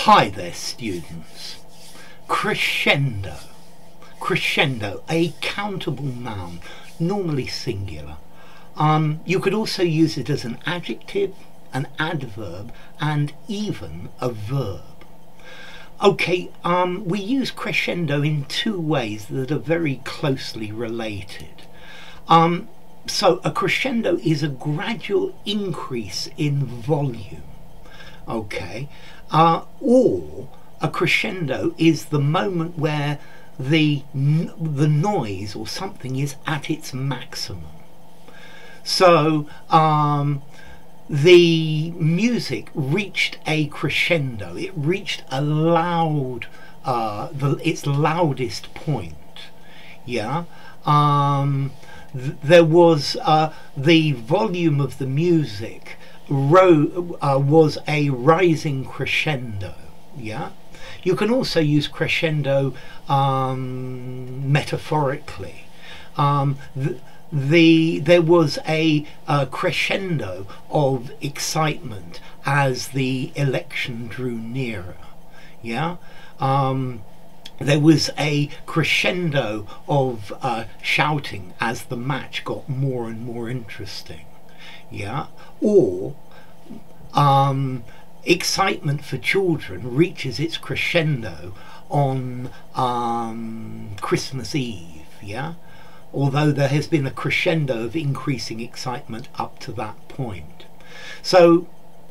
Hi there, students. Crescendo. Crescendo, a countable noun, normally singular. You could also use it as an adjective, an adverb, and even a verb. Okay, we use crescendo in two ways that are very closely related. So a crescendo is a gradual increase in volume, okay, or a crescendo is the moment where the noise or something is at its maximum. So the music reached a crescendo. It reached a loud, its loudest point. Yeah. There was the volume of the music was a rising crescendo. Yeah. You can also use crescendo metaphorically. There was a crescendo of excitement as the election drew nearer. Yeah. There was a crescendo of shouting as the match got more and more interesting. Yeah. Or excitement for children reaches its crescendo on Christmas Eve. Yeah. Although there has been a crescendo of increasing excitement up to that point. So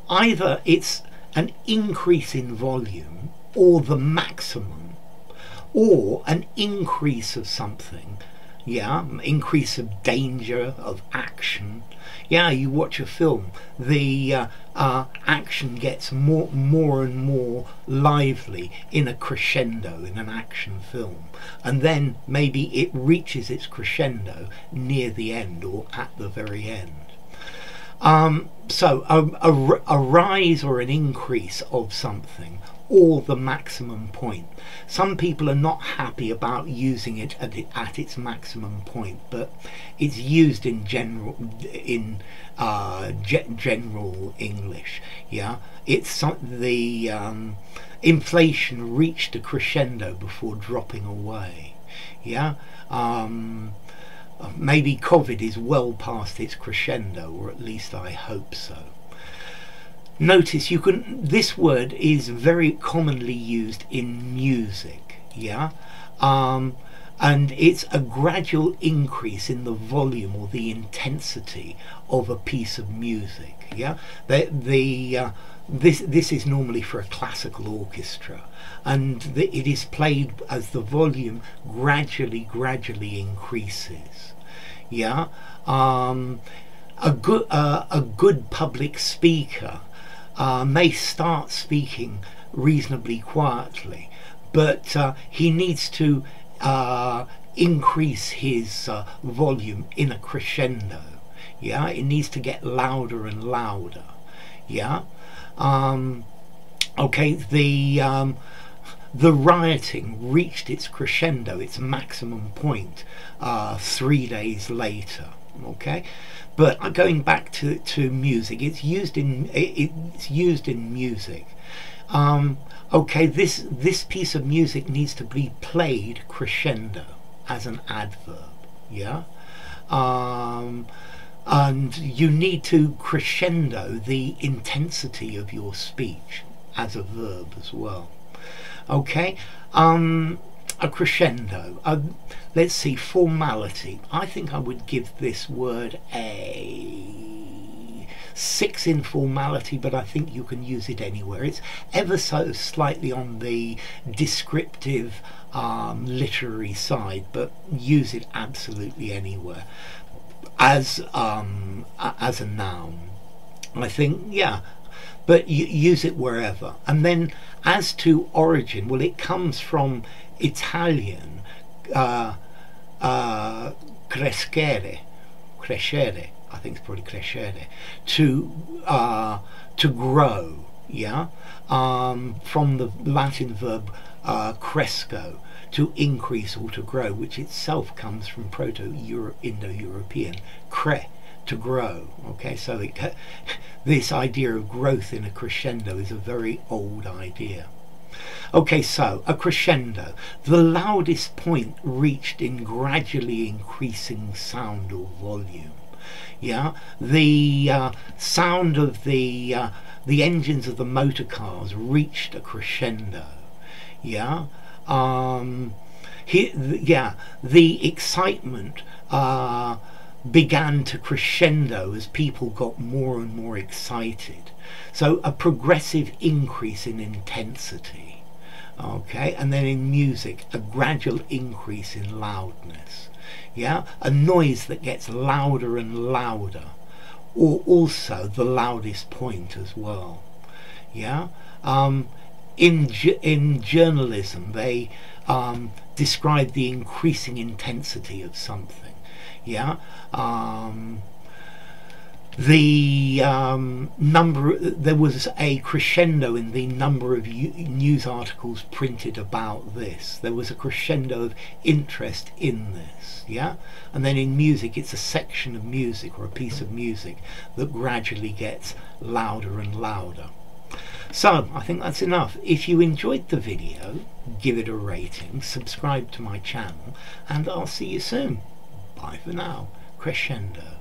either it's an increase in volume or the maximum, or an increase of something. Yeah, increase of danger, of action. Yeah, you watch a film, the action gets more and more lively in a crescendo in an action film, and then maybe it reaches its crescendo near the end or at the very end. So a rise or an increase of something, or the maximum point. Some people are not happy about using it at its maximum point, but it's used in general general English. Yeah, it's the inflation reached a crescendo before dropping away. Yeah. Maybe COVID is well past its crescendo, or at least I hope so. Notice this word is very commonly used in music. Yeah. And it's a gradual increase in the volume or the intensity of a piece of music. Yeah. This is normally for a classical orchestra, and it is played as the volume gradually increases. Yeah. A good public speaker may start speaking reasonably quietly, but he needs to increase his volume in a crescendo. Yeah, it needs to get louder and louder. Yeah. Okay, the rioting reached its crescendo, its maximum point, 3 days later. Okay, but going back to music, it's used in music. Okay, this piece of music needs to be played crescendo as an adverb. Yeah. And you need to crescendo the intensity of your speech as a verb as well. Okay. A crescendo. Let's see, formality. I think I would give this word a 6 in formality, but I think you can use it anywhere. It's ever so slightly on the descriptive, literary side, but use it absolutely anywhere as a noun. I think, yeah. But use it wherever. And then as to origin, well, it comes from Italian crescere, I think it's probably crescere, to grow. Yeah. From the Latin verb cresco, to increase or to grow, which itself comes from Proto-Indo-European cre, to grow. Okay, so this idea of growth in a crescendo is a very old idea. Okay, so a crescendo, the loudest point reached in gradually increasing sound or volume. Yeah, the sound of the engines of the motor cars reached a crescendo. Yeah, the excitement began to crescendo as people got more and more excited. So a progressive increase in intensity. Okay, and then in music, a gradual increase in loudness. Yeah, a noise that gets louder and louder, or also the loudest point as well. Yeah, in journalism, they describe the increasing intensity of something. Yeah, there was a crescendo in the number of news articles printed about this. There was a crescendo of interest in this. Yeah, and then in music, it's a section of music or a piece of music that gradually gets louder and louder. So I think that's enough. If you enjoyed the video, give it a rating, subscribe to my channel, and I'll see you soon. Bye for now. Crescendo.